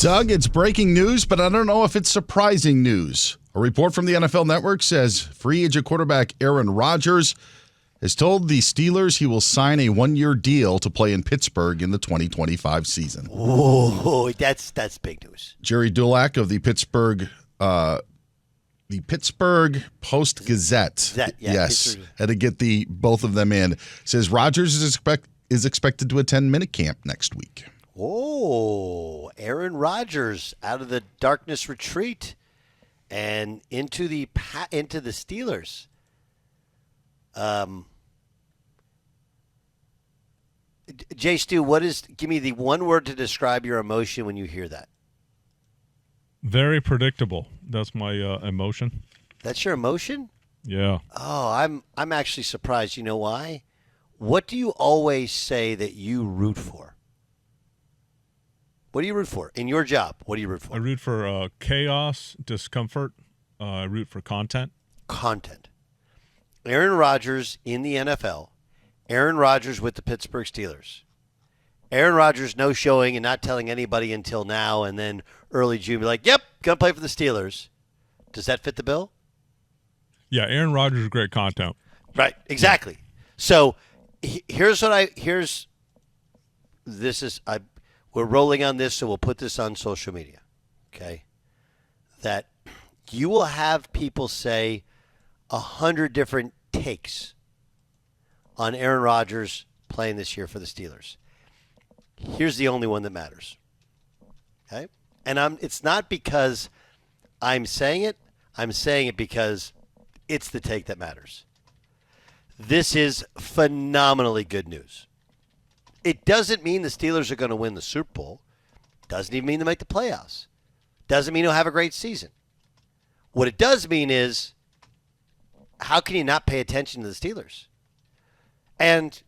Doug, it's breaking news, but I don't know if it's surprising news. A report from the NFL Network says free agent quarterback Aaron Rodgers has told the Steelers he will sign a one-year deal to play in Pittsburgh in the 2025 season. Oh, that's big news. Jerry Dulac of the Pittsburgh Post-Gazette, yes, had to get both of them in, says Rodgers is expected to attend minicamp next week. Oh, Aaron Rodgers out of the darkness retreat and into the Steelers. Jay Stu, give me the one word to describe your emotion when you hear that. Very predictable. That's my emotion. That's your emotion? Yeah. Oh, I'm actually surprised. You know why? What do you always say that you root for? What do you root for in your job? What do you root for? I root for chaos, discomfort. I root for content. Content. Aaron Rodgers in the NFL. Aaron Rodgers with the Pittsburgh Steelers. Aaron Rodgers no showing and not telling anybody until now, and then early June be like, yep, going to play for the Steelers. Does that fit the bill? Yeah, Aaron Rodgers is great content. Right, exactly. So we're rolling on this, so we'll put this on social media, okay? That you will have people say 100 different takes on Aaron Rodgers playing this year for the Steelers. Here's the only one that matters, okay? And it's not because I'm saying it. I'm saying it because it's the take that matters. This is phenomenally good news. It doesn't mean the Steelers are going to win the Super Bowl. Doesn't even mean they make the playoffs. Doesn't mean they'll have a great season. What it does mean is, how can you not pay attention to the Steelers? And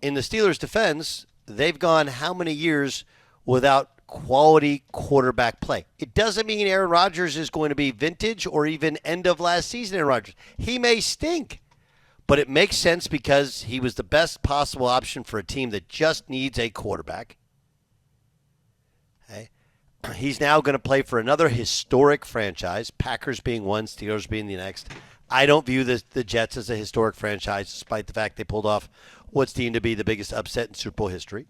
in the Steelers' defense, they've gone how many years without quality quarterback play? It doesn't mean Aaron Rodgers is going to be vintage or even end of last season Aaron Rodgers. He may stink. But it makes sense because he was the best possible option for a team that just needs a quarterback. Okay. He's now going to play for another historic franchise, Packers being one, Steelers being the next. I don't view the Jets as a historic franchise, despite the fact they pulled off what's deemed to be the biggest upset in Super Bowl history.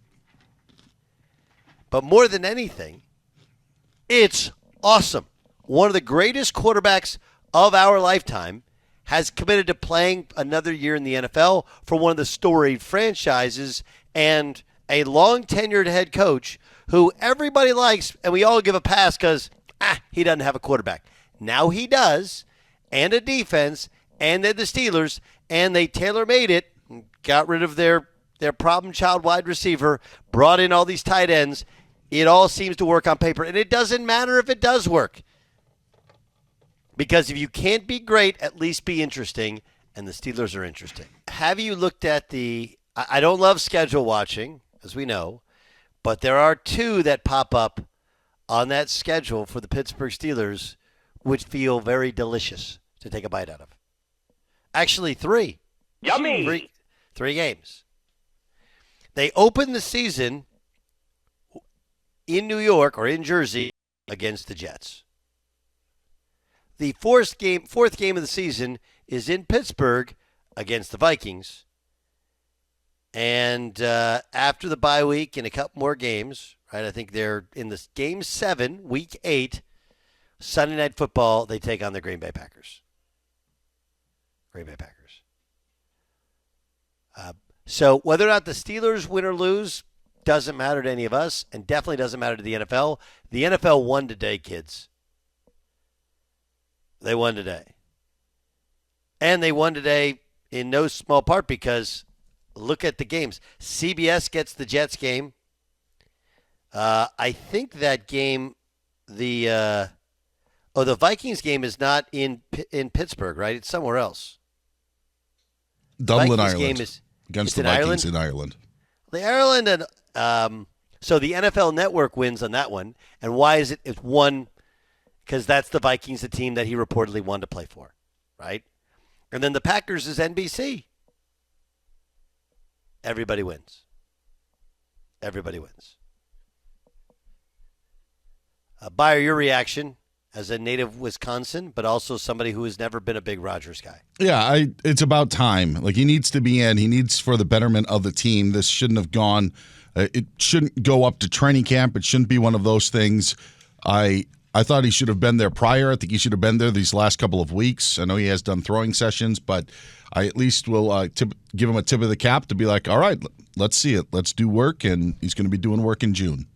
But more than anything, it's awesome. One of the greatest quarterbacks of our lifetime has committed to playing another year in the NFL for one of the storied franchises and a long-tenured head coach who everybody likes, and we all give a pass because, he doesn't have a quarterback. Now he does, and a defense, and they're the Steelers, and they tailor-made it, got rid of their problem child wide receiver, brought in all these tight ends. It all seems to work on paper, and it doesn't matter if it does work. Because if you can't be great, at least be interesting, and the Steelers are interesting. Have you looked at I don't love schedule watching, as we know, but there are two that pop up on that schedule for the Pittsburgh Steelers which feel very delicious to take a bite out of. Actually, three. Yummy! Three games. They open the season in New York or in Jersey against the Jets. The fourth game of the season is in Pittsburgh against the Vikings. And after the bye week and a couple more games, right? I think they're in this game 7, week 8, Sunday Night Football. They take on the Green Bay Packers. So whether or not the Steelers win or lose doesn't matter to any of us, and definitely doesn't matter to the NFL. The NFL won today, kids. They won today. And they won today in no small part because look at the games. CBS gets the Jets game. I think that game, the Vikings game is not in Pittsburgh, right? It's somewhere else. Dublin, Vikings Ireland. Game is, against the Vikings in Ireland. The Ireland and so the NFL Network wins on that one. And why is it? It's one. Because that's the Vikings, the team that he reportedly wanted to play for, right? And then the Packers is NBC. Everybody wins. Buyer, your reaction as a native of Wisconsin, but also somebody who has never been a big Rodgers guy. Yeah, it's about time. Like, he needs to be in. He needs for the betterment of the team. This shouldn't have gone. It shouldn't go up to training camp. It shouldn't be one of those things. I thought he should have been there prior. I think he should have been there these last couple of weeks. I know he has done throwing sessions, but I at least will give him a tip of the cap to be like, all right, let's see it. Let's do work, and he's going to be doing work in June.